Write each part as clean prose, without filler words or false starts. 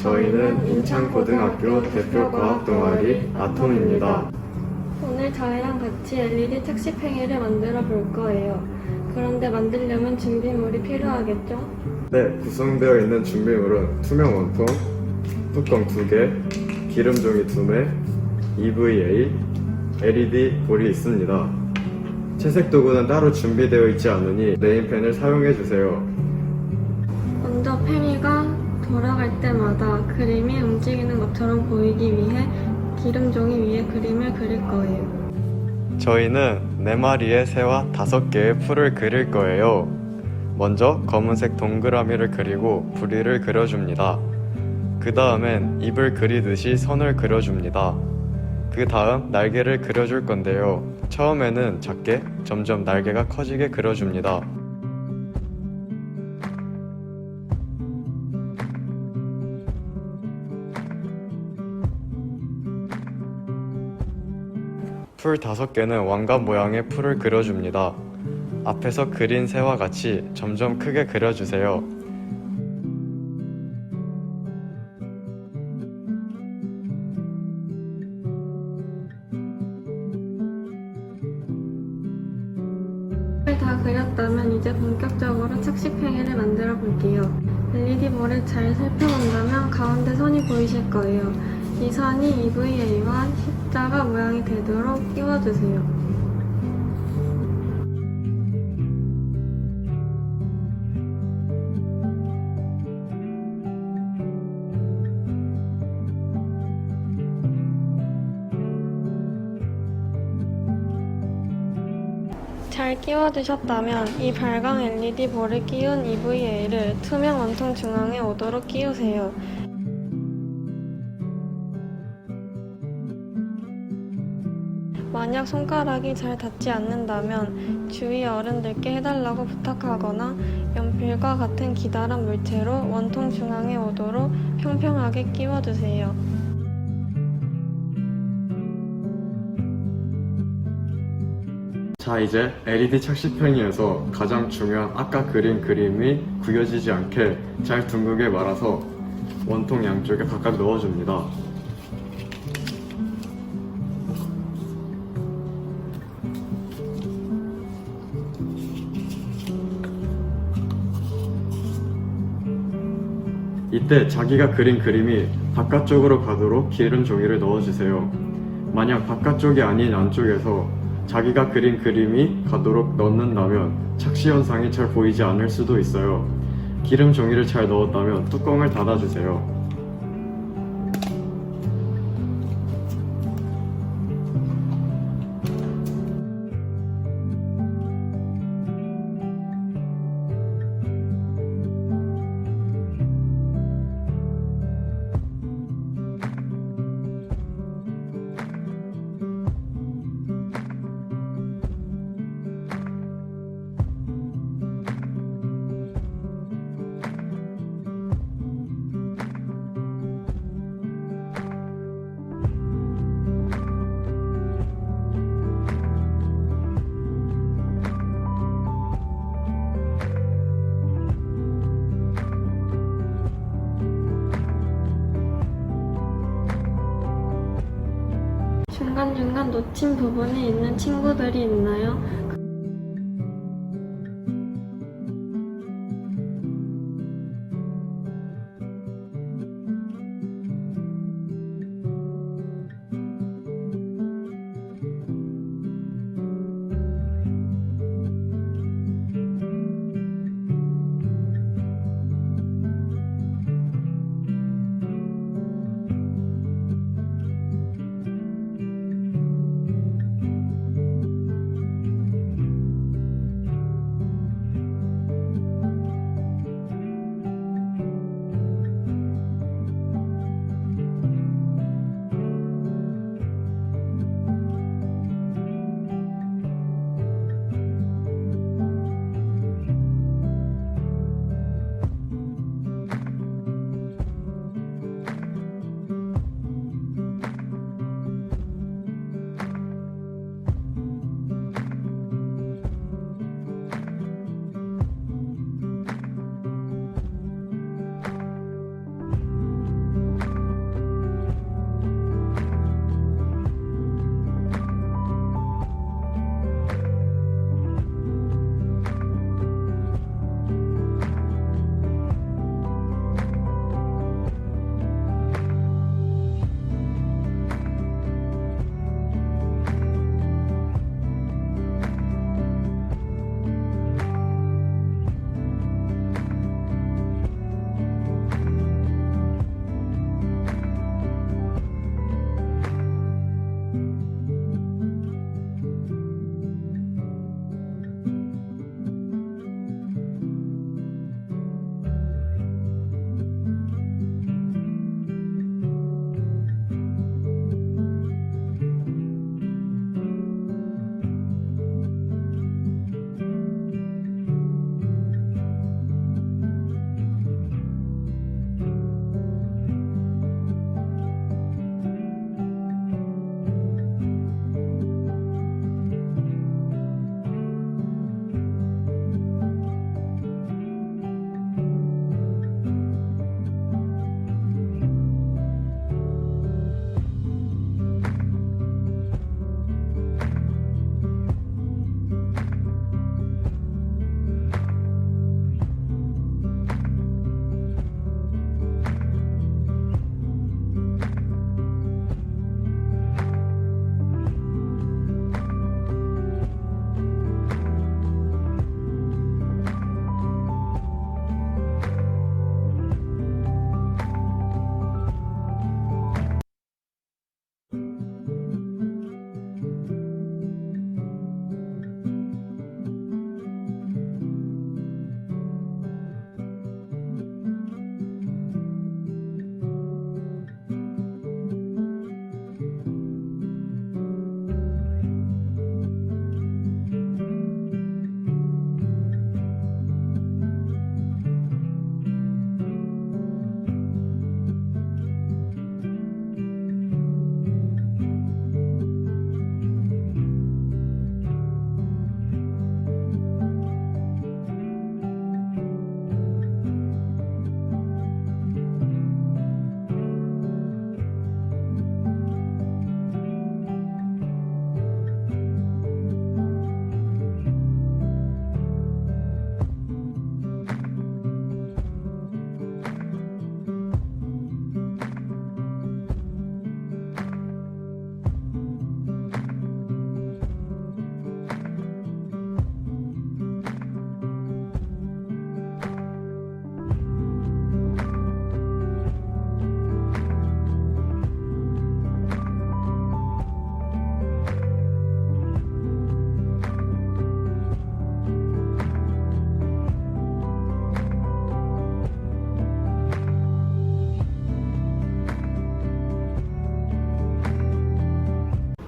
저희는 인천고등학교 대표 과학 동아리 아톰입니다. 오늘 저희랑 같이 LED 착식팽이를 만들어 볼 거예요. 그런데 만들려면 준비물이 필요하겠죠? 네, 구성되어 있는 준비물은 투명 원통, 뚜껑 2개, 기름 종이 2매, EVA, LED 볼이 있습니다. 채색 도구는 따로 준비되어 있지 않으니 네임펜을 사용해 주세요. 먼저 팽이가 돌아갈 때마다 그림이 움직이는 것처럼 보이기 위해 기름 종이 위에 그림을 그릴 거예요. 저희는 4마리의 새와 5개의 풀을 그릴 거예요. 먼저 검은색 동그라미를 그리고 부리를 그려줍니다. 그 다음엔 입을 그리듯이 선을 그려줍니다. 그 다음 날개를 그려줄 건데요. 처음에는 작게, 점점 날개가 커지게 그려줍니다. 풀 5개는 왕관 모양의 풀을 그려줍니다. 앞에서 그린 새와 같이 점점 크게 그려주세요. 다 그렸다면 이제 본격적으로 착식팽이를 만들어 볼게요. LED 볼을 잘 살펴본다면 가운데 선이 보이실 거예요. 이 선이 EVA와 십자가 모양이 되도록 끼워주세요. 잘 끼워주셨다면 이 발광 LED 볼을 끼운 EVA를 투명 원통 중앙에 오도록 끼우세요. 만약 손가락이 잘 닿지 않는다면 주위 어른들께 해달라고 부탁하거나 연필과 같은 기다란 물체로 원통 중앙에 오도록 평평하게 끼워주세요. 자, 이제 LED 착식팽이에서 가장 중요한 아까 그린 그림이 구겨지지 않게 잘 둥글게 말아서 원통 양쪽에 각각 넣어줍니다. 이때 자기가 그린 그림이 바깥쪽으로 가도록 기름 종이를 넣어주세요. 만약 바깥쪽이 아닌 안쪽에서 자기가 그린 그림이 가도록 넣는다면 착시 현상이 잘 보이지 않을 수도 있어요. 기름 종이를 잘 넣었다면 뚜껑을 닫아주세요. 중간중간 놓친 부분이 있는 친구들이 있나요?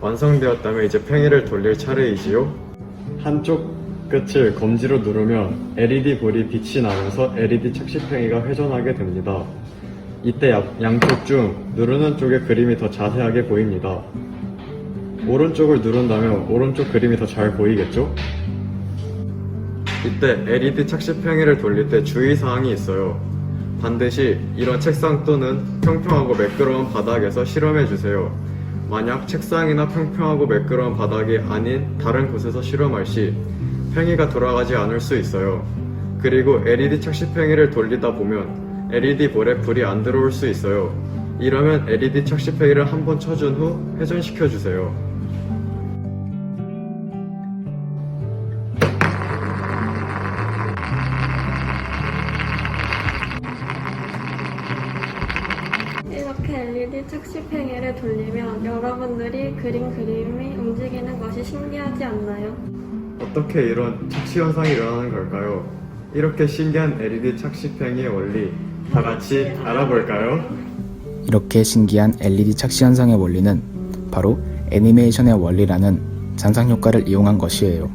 완성되었다면 이제 팽이를 돌릴 차례이지요. 한쪽 끝을 검지로 누르면 LED 불이 빛이 나면서 LED 착시팽이가 회전하게 됩니다. 이때 양쪽 중 누르는 쪽의 그림이 더 자세하게 보입니다. 오른쪽을 누른다면 오른쪽 그림이 더 잘 보이겠죠? 이때 LED 착시팽이를 돌릴 때 주의사항이 있어요. 반드시 이런 책상 또는 평평하고 매끄러운 바닥에서 실험해주세요. 만약 책상이나 평평하고 매끄러운 바닥이 아닌 다른 곳에서 실험할 시 팽이가 돌아가지 않을 수 있어요. 그리고 LED 착시팽이를 돌리다 보면 LED 볼에 불이 안 들어올 수 있어요. 이러면 LED 착시팽이를 한번 쳐준 후 회전시켜주세요. 이렇게 LED 착시팽이를 돌리면 여러분들이 그린 그림이 움직이는 것이 신기하지 않나요? 어떻게 이런 착시 현상이 일어나는 걸까요? 이렇게 신기한 LED 착시팽이의 원리 다 같이 알아볼까요? 이렇게 신기한 LED 착시 현상의 원리는 바로 애니메이션의 원리라는 잔상 효과를 이용한 것이에요.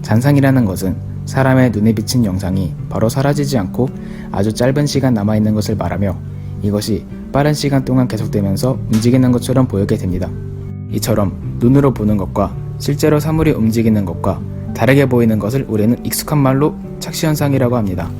잔상이라는 것은 사람의 눈에 비친 영상이 바로 사라지지 않고 아주 짧은 시간 남아있는 것을 말하며 이것이 빠른 시간 동안 계속되면서 움직이는 것처럼 보이게 됩니다. 이처럼 눈으로 보는 것과 실제로 사물이 움직이는 것과 다르게 보이는 것을 우리는 익숙한 말로 착시 현상이라고 합니다.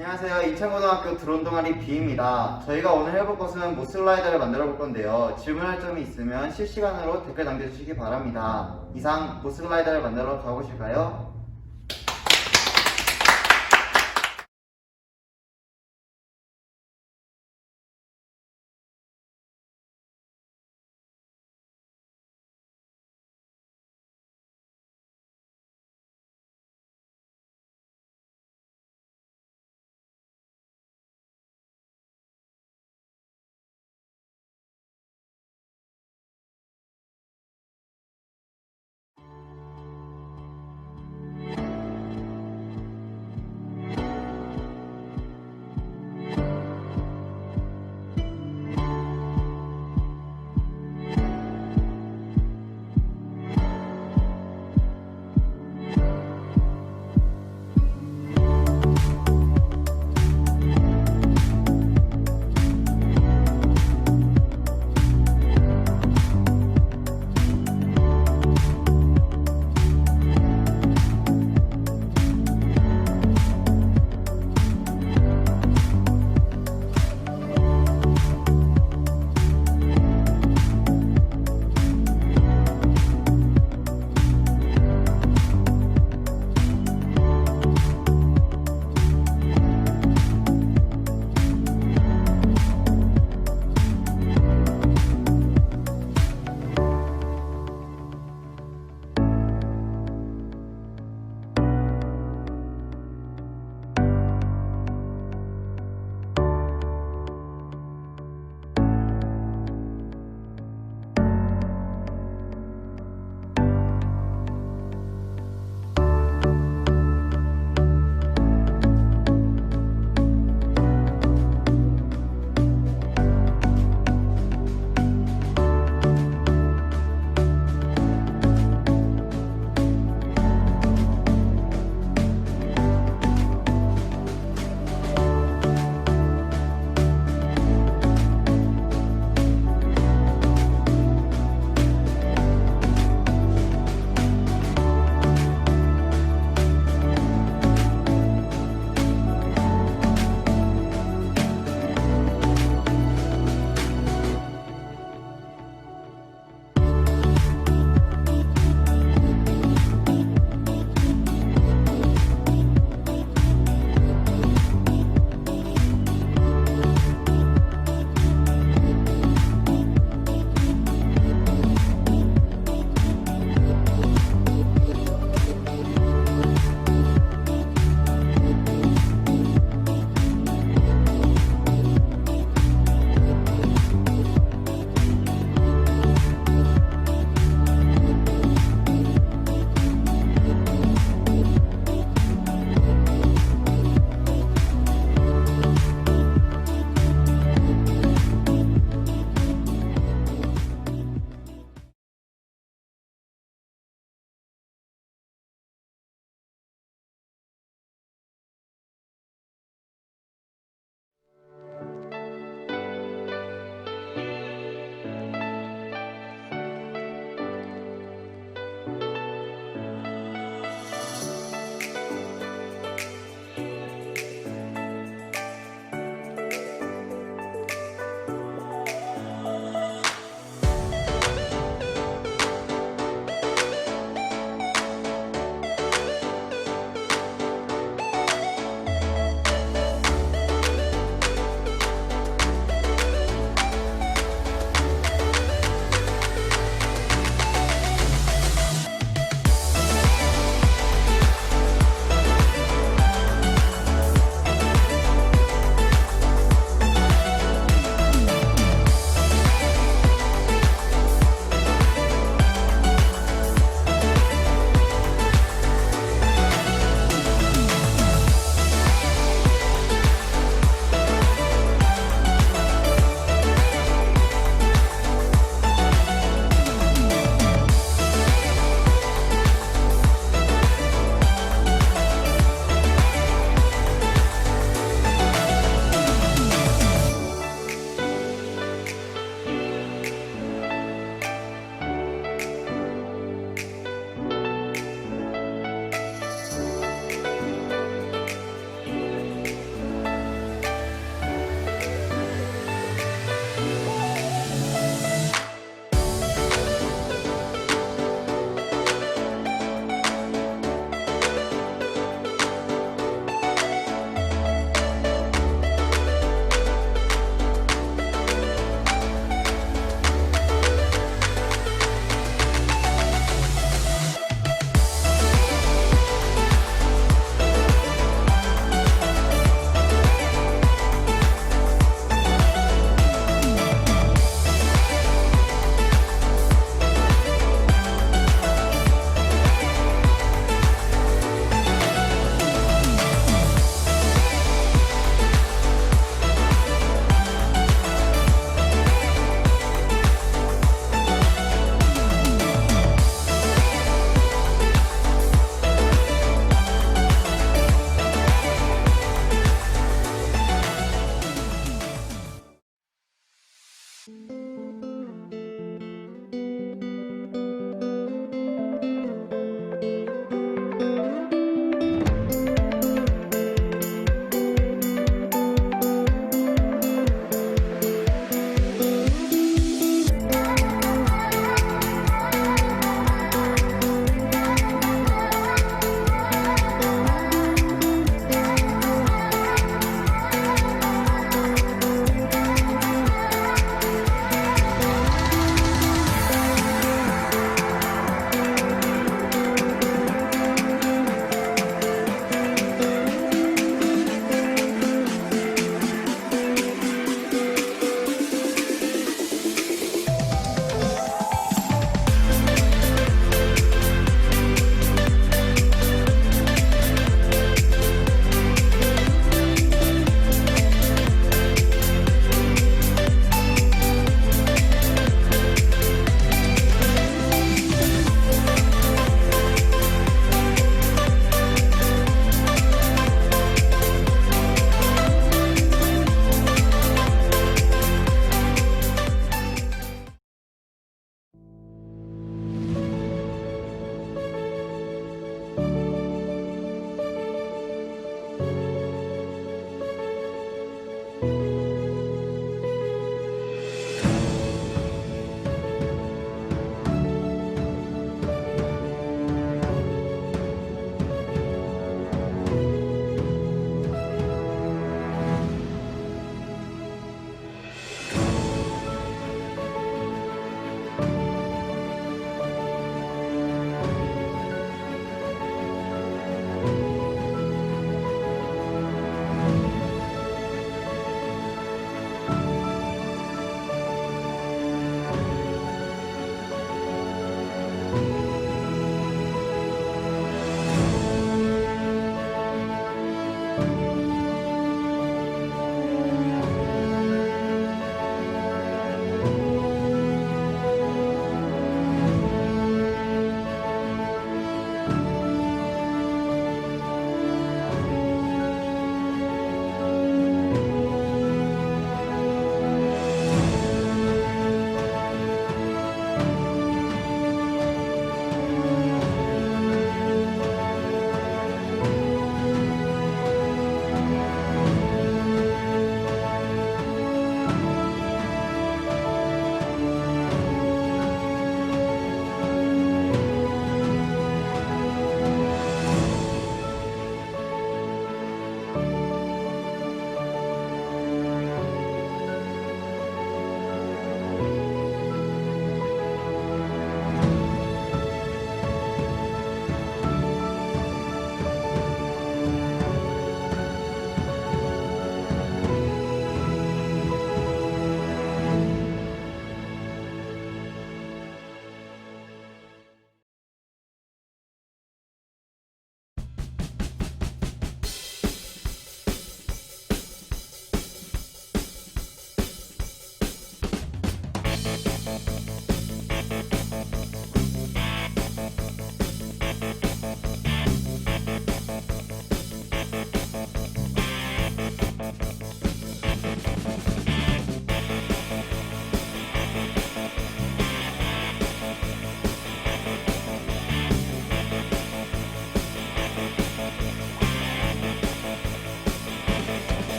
안녕하세요. 이천고등학교 드론 동아리 B입니다. 저희가 오늘 해볼 것은 모슬라이더를 만들어 볼 건데요. 질문할 점이 있으면 실시간으로 댓글 남겨주시기 바랍니다. 이상 모슬라이더를 만들어 가보실까요?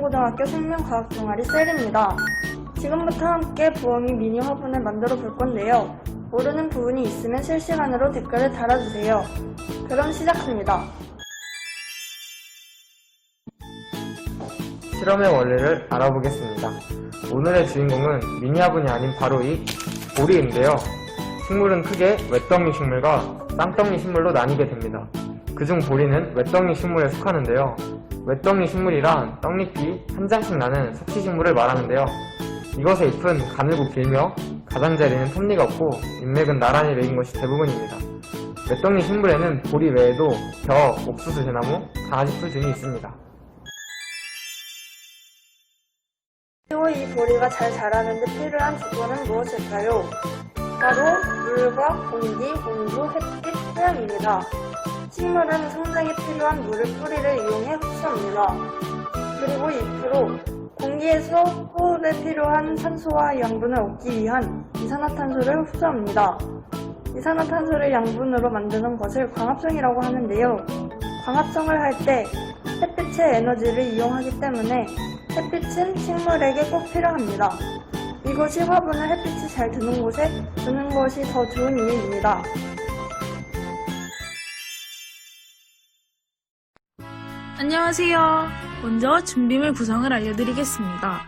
서울고등학교 생명과학 동아리 셀입니다. 지금부터 함께 부엉이 미니 화분을 만들어 볼 건데요. 모르는 부분이 있으면 실시간으로 댓글을 달아주세요. 그럼 시작합니다. 실험의 원리를 알아보겠습니다. 오늘의 주인공은 미니 화분이 아닌 바로 이 보리인데요. 식물은 크게 외떡잎 식물과 쌍떡잎 식물로 나뉘게 됩니다. 그중 보리는 외떡잎 식물에 속하는데요. 외떡잎 식물이란 떡잎이 한 장씩 나는 석시식물을 말하는데요. 이것의 잎은 가늘고 길며 가장자리는 톱니가 없고 잎맥은 나란히 매인 것이 대부분입니다. 외떡잎 식물에는 보리 외에도 벼, 옥수수, 대나무, 강아지풀 등이 있습니다. 그리고 이 보리가 잘 자라는 데 필요한 조건은 무엇일까요? 바로 물과 공기, 온도, 햇빛, 토양입니다. 식물은 성장에 필요한 물을 뿌리를 이용해 흡수합니다. 그리고 잎으로 공기에서 호흡에 필요한 산소와 양분을 얻기 위한 이산화탄소를 흡수합니다. 이산화탄소를 양분으로 만드는 것을 광합성이라고 하는데요. 광합성을 할 때 햇빛의 에너지를 이용하기 때문에 햇빛은 식물에게 꼭 필요합니다. 이것이 화분을 햇빛이 잘 드는 곳에 두는 것이 더 좋은 이유입니다. 안녕하세요. 먼저 준비물 구성을 알려드리겠습니다.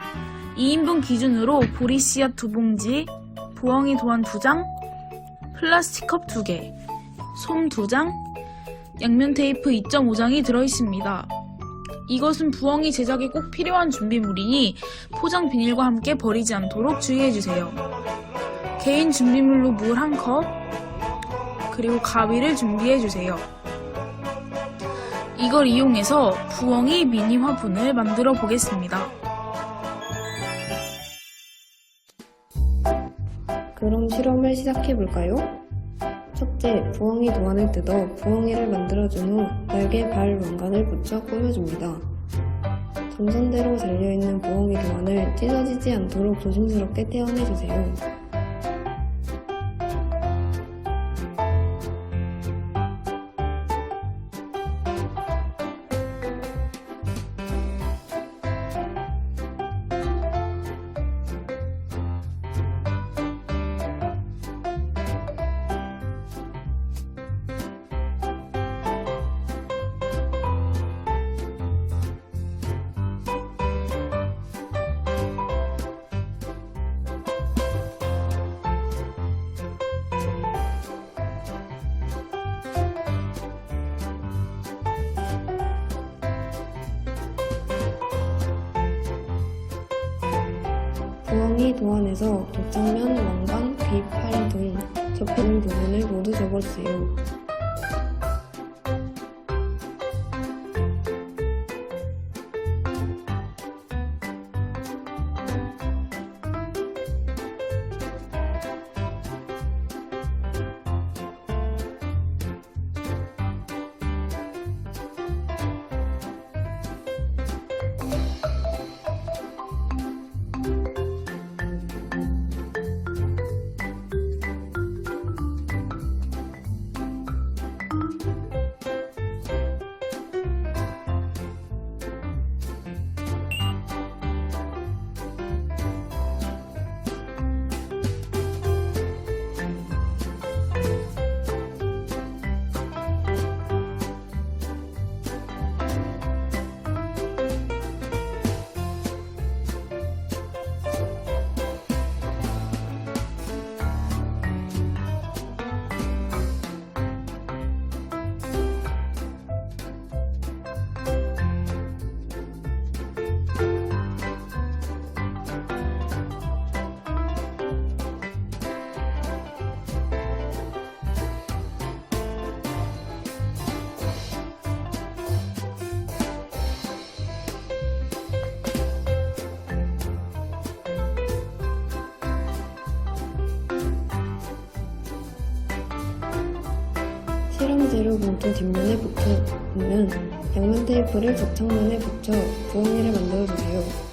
2인분 기준으로 보리 씨앗 2봉지, 부엉이 도안 2장, 플라스틱 컵 2개, 솜 2장, 양면 테이프 2.5장이 들어있습니다. 이것은 부엉이 제작에 꼭 필요한 준비물이니 포장 비닐과 함께 버리지 않도록 주의해주세요. 개인 준비물로 물 1컵, 그리고 가위를 준비해주세요. 이걸 이용해서 부엉이 미니 화분을 만들어 보겠습니다. 그럼 실험을 시작해볼까요? 첫째, 부엉이 도안을 뜯어 부엉이를 만들어준 후 날개, 발, 왕관을 붙여 꾸며줍니다. 정선대로 달려있는 부엉이 도안을 찢어지지 않도록 조심스럽게 떼어내주세요. 부엉이 도안에서 돗장면, 왕관, 귀, 팔 등 접히는 부분을 모두 접어주세요. 실험재료 봉투 뒷면에 붙은 양면 테이프를 겉창면에 붙여 부엉이를 만들어주세요.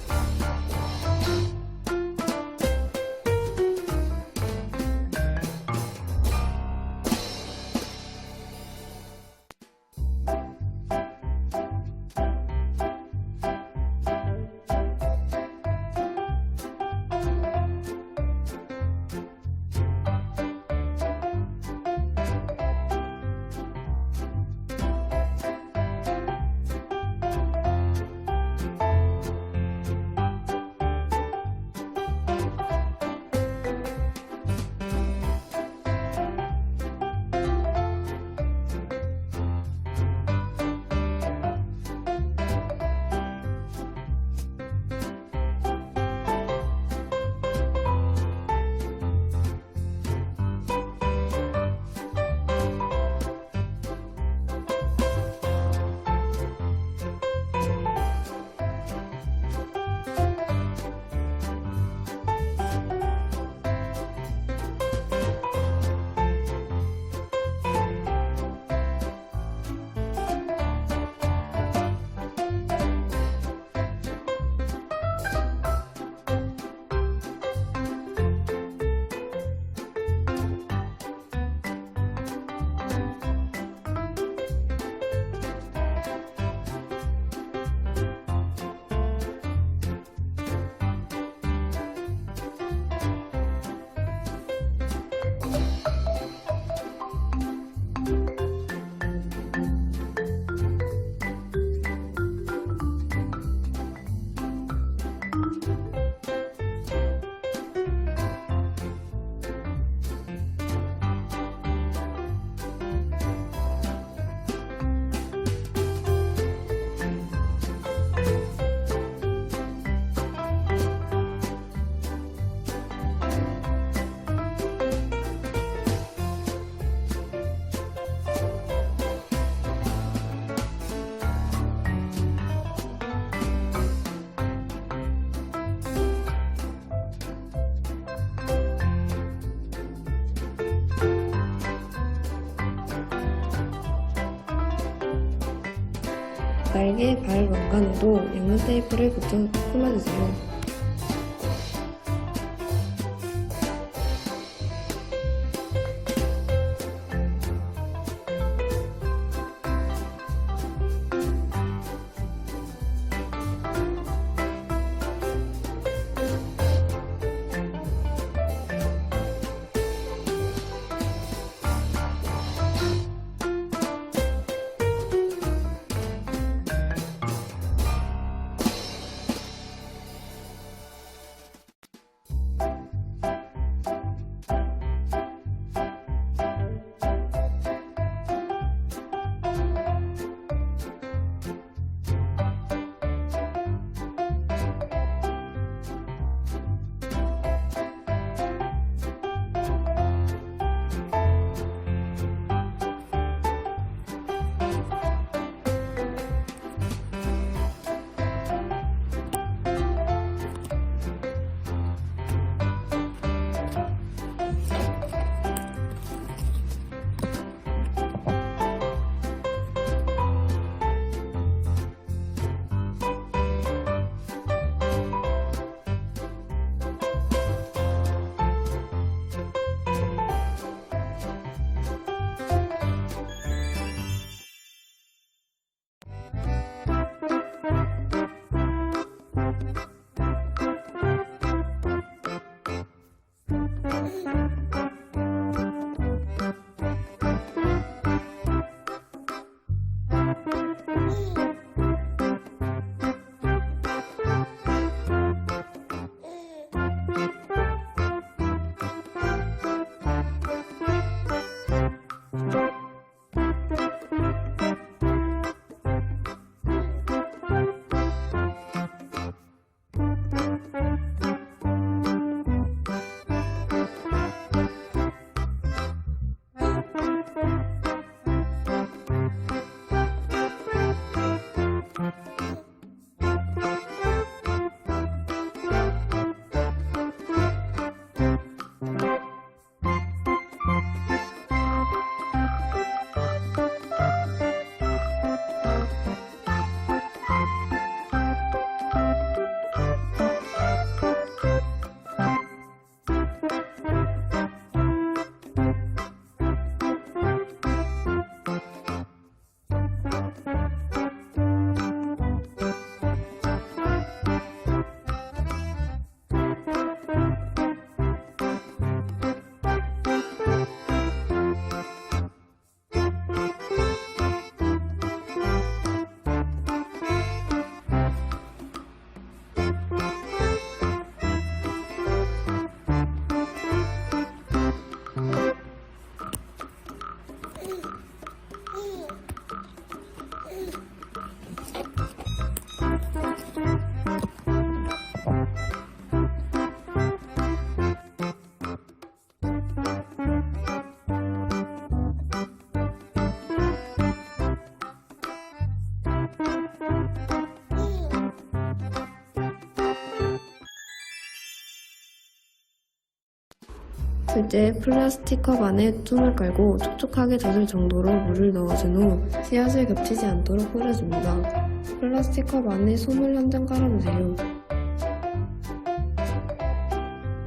날개 발 왕관에도 양면 테이프를 붙여 꾸며주세요. 이제 플라스틱 컵 안에 tum을 깔고 촉촉하게 젖을 정도로 물을 넣어준 후 씨앗을 겹치지 않도록 뿌려줍니다. 플라스틱 컵 안에 솜을 한 장 깔아주세요.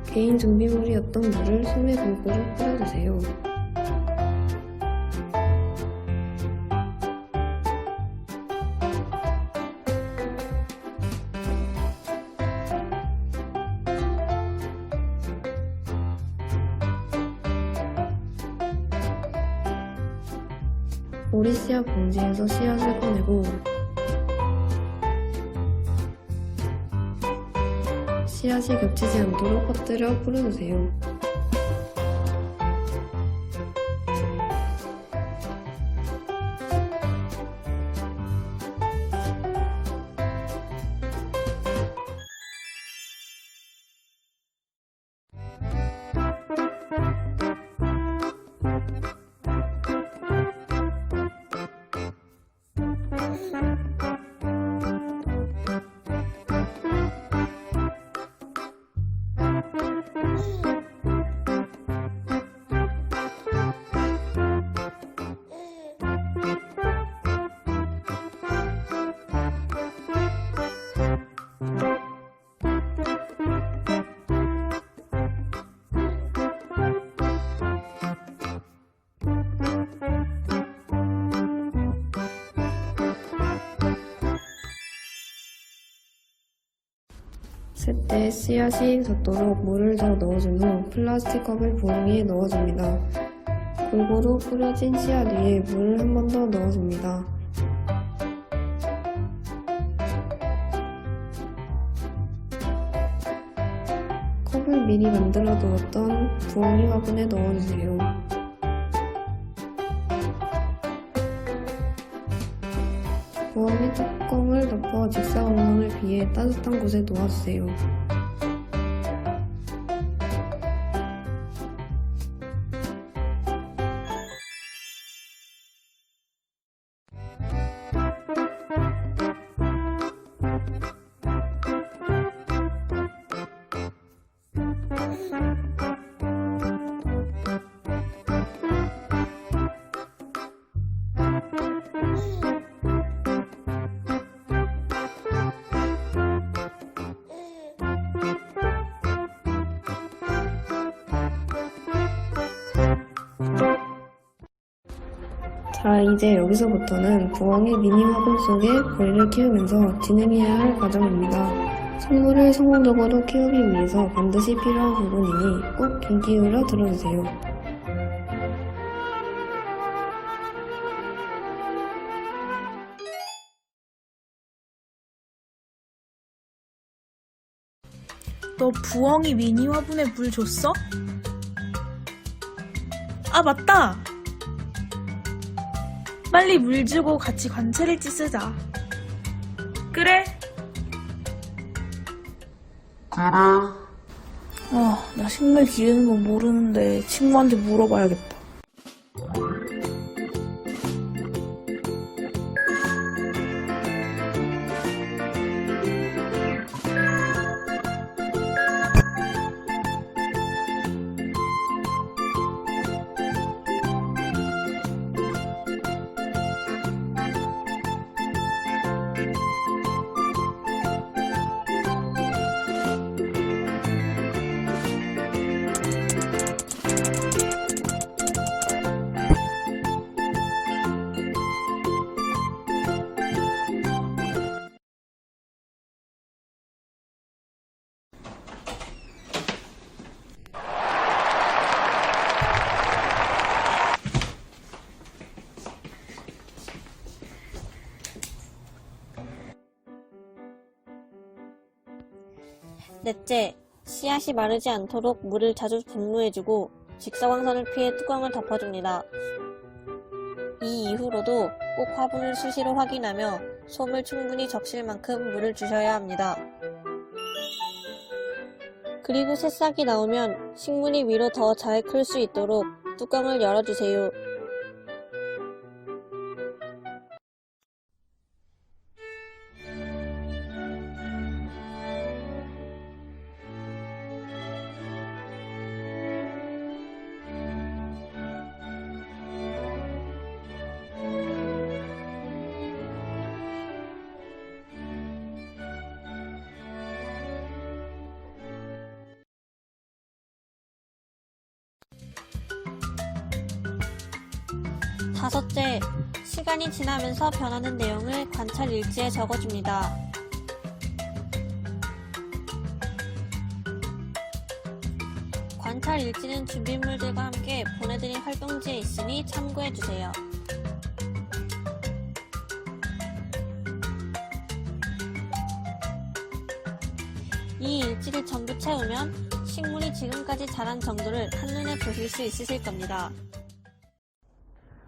개인 준비물이었던 물을 솜에 골고루 뿌려주세요. 오리 씨앗 봉지에서 씨앗을 꺼내고 씨앗이 겹치지 않도록 퍼뜨려 뿌려주세요. 이때 씨앗이 젖도록 물을 더 넣어준 후 플라스틱 컵을 부엉이에 넣어줍니다. 골고루 뿌려진 씨앗 위에 물을 한 번 더 넣어줍니다. 컵을 미리 만들어 두었던 부엉이 화분에 넣어주세요. 부엉이 뚜껑을 덮어 직사광선을 피해 따뜻한 곳에 놓아주세요. 자, 이제 여기서부터는 부엉이 미니 화분 속에 벌레를 키우면서 진행해야 할 과정입니다. 식물을 성공적으로 키우기 위해서 반드시 필요한 부분이니 꼭 귀 기울여 들어주세요. 너 부엉이 미니 화분에 물 줬어? 아, 맞다! 빨리 물 주고 같이 관찰일지 쓰자. 그래? 나 식물 기르는 거 모르는데 친구한테 물어봐야겠다. 넷째, 씨앗이 마르지 않도록 물을 자주 분무해주고 직사광선을 피해 뚜껑을 덮어줍니다. 이 이후로도 꼭 화분을 수시로 확인하며 솜을 충분히 적실 만큼 물을 주셔야 합니다. 그리고 새싹이 나오면 식물이 위로 더 잘 클 수 있도록 뚜껑을 열어주세요. 다섯째, 시간이 지나면서 변하는 내용을 관찰 일지에 적어줍니다. 관찰 일지는 준비물들과 함께 보내드린 활동지에 있으니 참고해주세요. 이 일지를 전부 채우면 식물이 지금까지 자란 정도를 한눈에 보실 수 있으실 겁니다.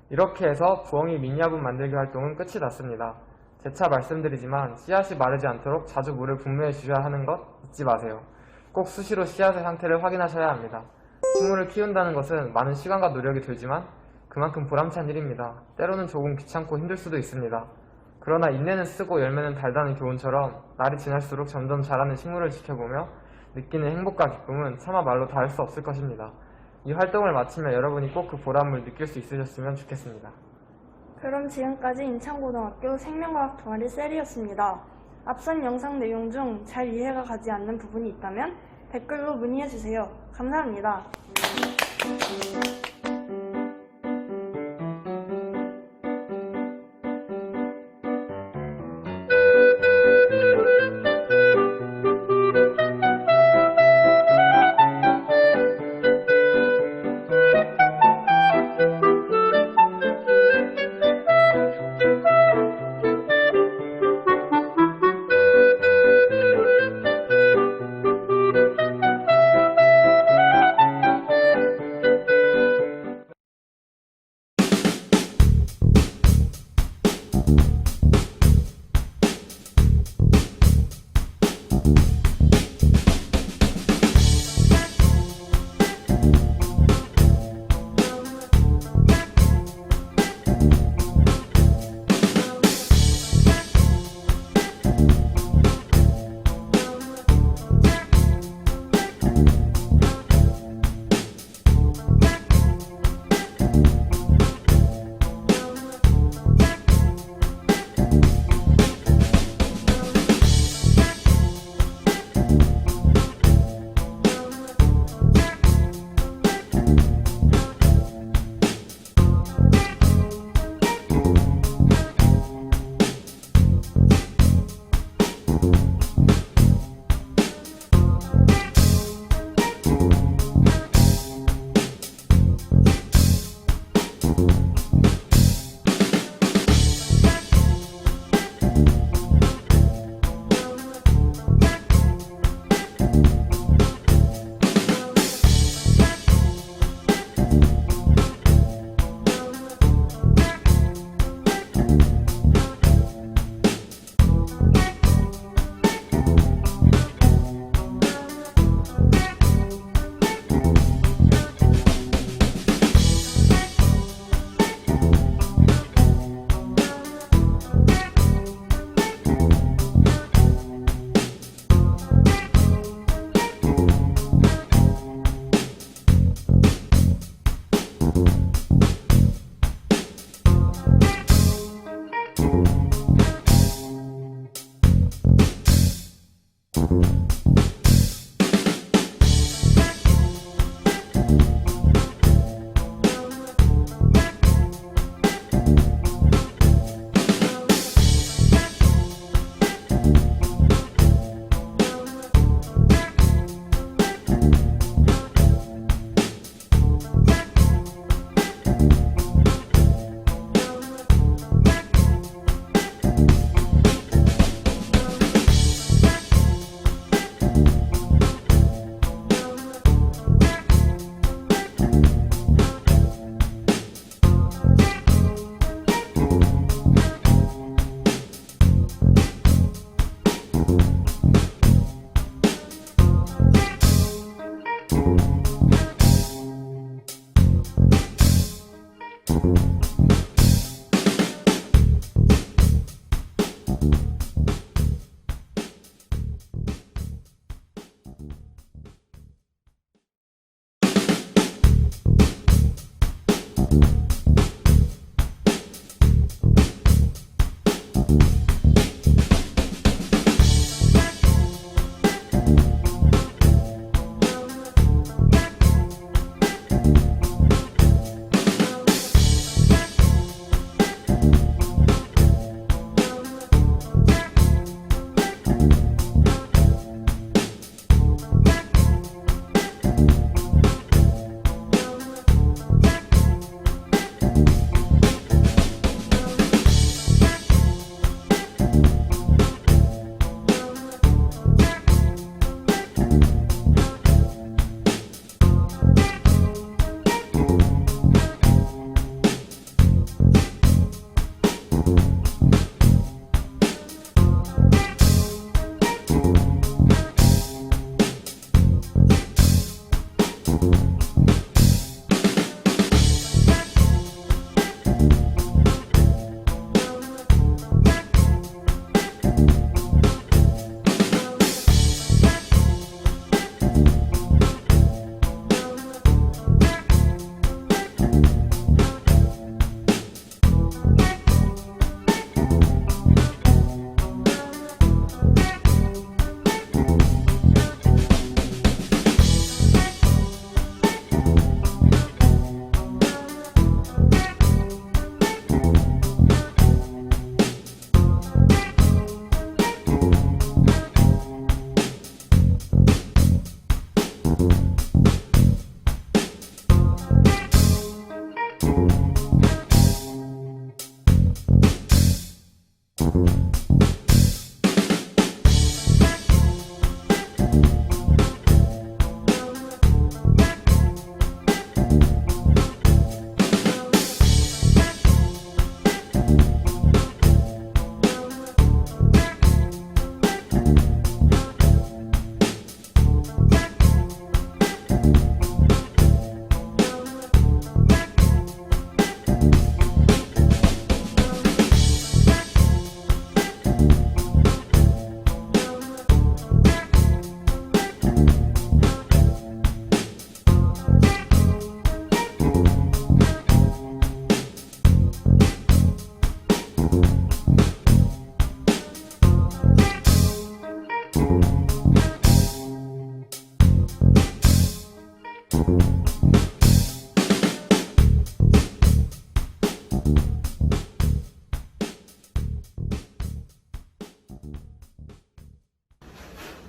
이렇게 해서 부엉이 미니 화분 만들기 활동은 끝이 났습니다. 재차 말씀드리지만 씨앗이 마르지 않도록 자주 물을 분무해 주셔야 하는 것 잊지 마세요. 꼭 수시로 씨앗의 상태를 확인하셔야 합니다. 식물을 키운다는 것은 많은 시간과 노력이 들지만 그만큼 보람찬 일입니다. 때로는 조금 귀찮고 힘들 수도 있습니다. 그러나 인내는 쓰고 열매는 달다는 교훈처럼 날이 지날수록 점점 자라는 식물을 지켜보며 느끼는 행복과 기쁨은 차마 말로 다 할 수 없을 것입니다. 이 활동을 마치면 여러분이 꼭 그 보람을 느낄 수 있으셨으면 좋겠습니다. 그럼 지금까지 인천고등학교 생명과학 동아리 셀이었습니다. 앞선 영상 내용 중 잘 이해가 가지 않는 부분이 있다면 댓글로 문의해주세요. 감사합니다.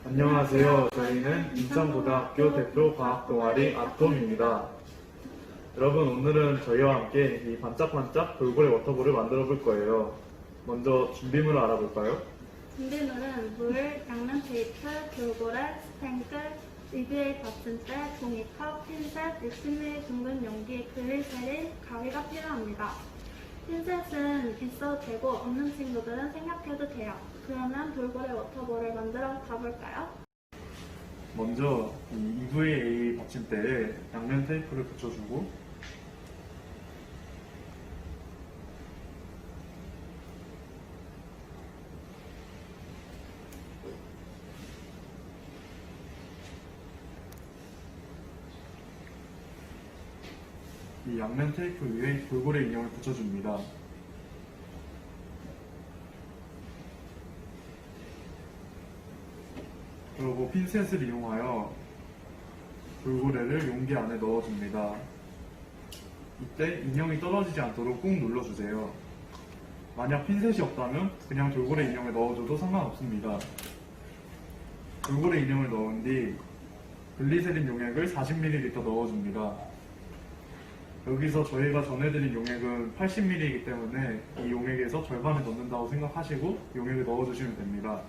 안녕하세요. 저희는 인천고등학교 대표 과학 동아리 아톰입니다. 여러분, 오늘은 저희와 함께 이 반짝반짝 돌고래 워터볼을 만들어 볼 거예요. 먼저 준비물을 알아볼까요? 준비물은 물, 양면 테이프, 돌고래, 스팽글, EVA 받침대, 종이컵, 핀셋, 60ml 둥근 용기, 글리세린, 가위가 필요합니다. 핀셋은 있어도 되고 없는 친구들은 생략해도 돼요. 그러면 돌고래 워터볼을 만들어 가볼까요? 먼저 이 EVA 받침대에 양면 테이프를 붙여주고 이 양면 테이프 위에 돌고래 인형을 붙여줍니다. 그리고 핀셋을 이용하여 돌고래를 용기 안에 넣어줍니다. 이때 인형이 떨어지지 않도록 꾹 눌러주세요. 만약 핀셋이 없다면 그냥 돌고래 인형을 넣어줘도 상관없습니다. 돌고래 인형을 넣은 뒤 글리세린 용액을 40ml 넣어줍니다. 여기서 저희가 전해드린 용액은 80ml이기 때문에 이 용액에서 절반을 넣는다고 생각하시고 용액을 넣어주시면 됩니다.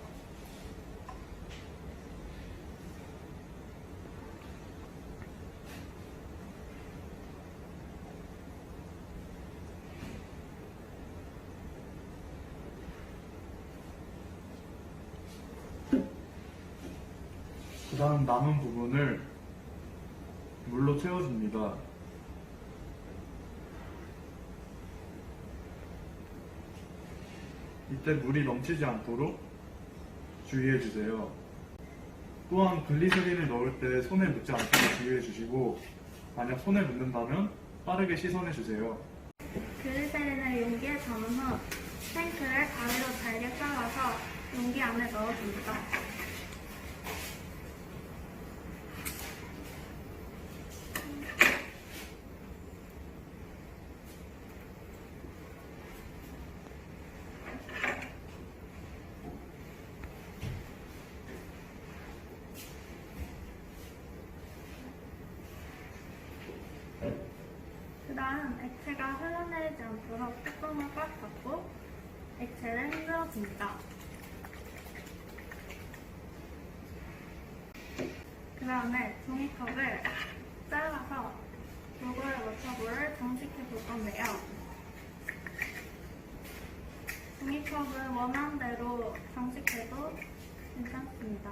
그 다음 남은 부분을 물로 채워줍니다. 이때 물이 넘치지 않도록 주의해 주세요. 또한 글리세린을 넣을 때 손에 묻지 않도록 주의해 주시고 만약 손에 묻는다면 빠르게 씻어내 주세요. 글리세린을 용기에 담은 후 탱크를 가위로 잘게 잘라서 용기 안에 넣어줍니다. 그 다음 액체가 흘러내리지 않도록 뚜껑을 꽉 닫고 액체를 흔들어줍니다. 그 다음에 종이컵을 잘라서 돌고래 워터볼을 장식해 볼 건데요. 종이컵을 원하는 대로 장식해도 괜찮습니다.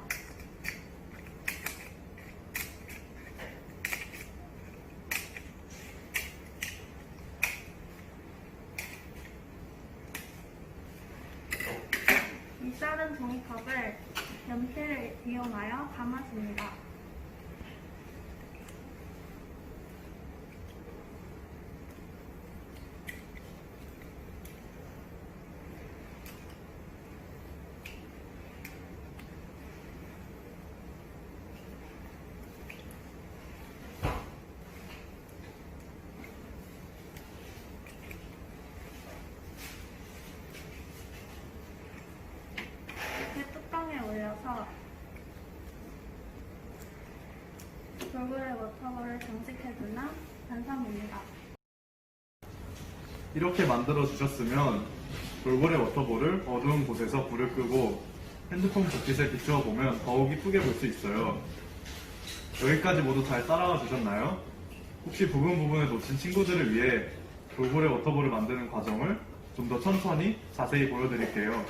이 자른 종이컵을 연필을 이용하여 감아줍니다. 이렇게 뚜껑에 올려서 돌고래 워터볼을 장식해주면 완성입니다. 이렇게 만들어 주셨으면 돌고래 워터볼을 어두운 곳에서 불을 끄고 핸드폰 불빛에 비추어 보면 더욱 이쁘게 볼 수 있어요. 여기까지 모두 잘 따라와 주셨나요? 혹시 부분에 놓친 친구들을 위해 돌고래 워터볼을 만드는 과정을 좀 더 천천히 자세히 보여드릴게요.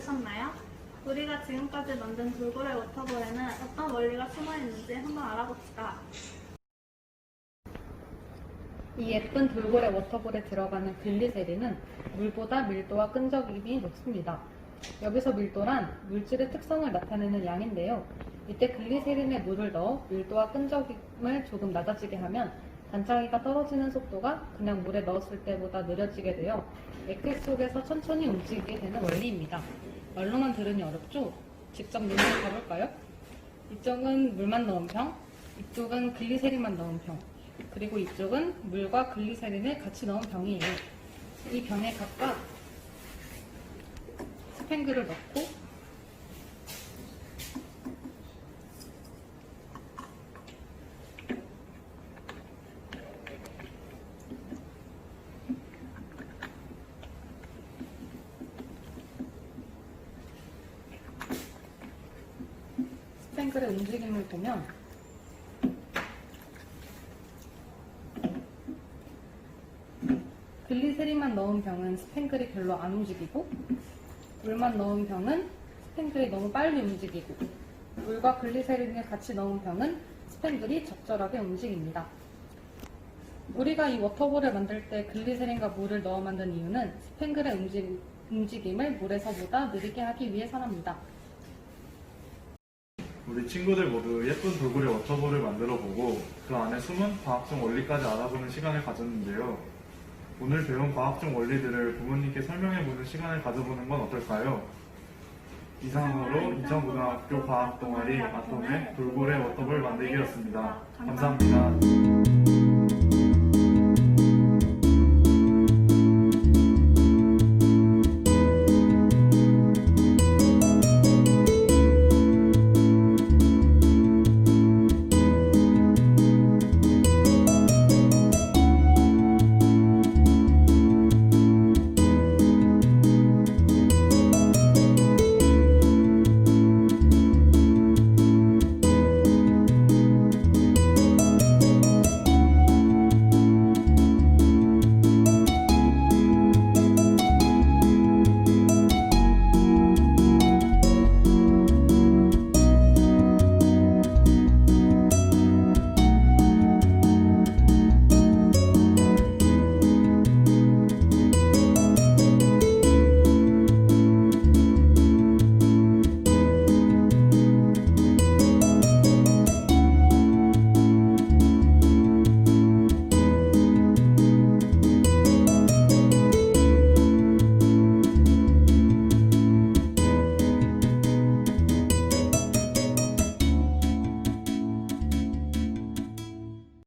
만드셨나요? 우리가 지금까지 만든 돌고래 워터볼에는 어떤 원리가 숨어 있는지 한번 알아봅시다. 이 예쁜 돌고래 워터볼에 들어가는 글리세린은 물보다 밀도와 끈적임이 높습니다. 여기서 밀도란 물질의 특성을 나타내는 양인데요. 이때 글리세린에 물을 넣어 밀도와 끈적임을 조금 낮아지게 하면 단장이가 떨어지는 속도가 그냥 물에 넣었을 때보다 느려지게 되어 액체 속에서 천천히 움직이게 되는 원리입니다. 말로만 들으니 어렵죠? 직접 눈으로 봐볼까요? 이쪽은 물만 넣은 병, 이쪽은 글리세린만 넣은 병, 그리고 이쪽은 물과 글리세린을 같이 넣은 병이에요. 이 병에 각각 스팽글을 넣고 스팽글의 움직임을 보면 글리세린만 넣은 병은 스팽글이 별로 안 움직이고 물만 넣은 병은 스팽글이 너무 빨리 움직이고 물과 글리세린을 같이 넣은 병은 스팽글이 적절하게 움직입니다. 우리가 이 워터볼을 만들 때 글리세린과 물을 넣어 만든 이유는 스팽글의 움직임을 물에서보다 느리게 하기 위해서랍니다. 우리 친구들 모두 예쁜 돌고래 워터볼을 만들어 보고 그 안에 숨은 과학적 원리까지 알아보는 시간을 가졌는데요. 오늘 배운 과학적 원리들을 부모님께 설명해보는 시간을 가져보는 건 어떨까요? 이상으로 인천고등학교 과학동아리 아톰의 돌고래 워터볼 만들기였습니다. 감사합니다.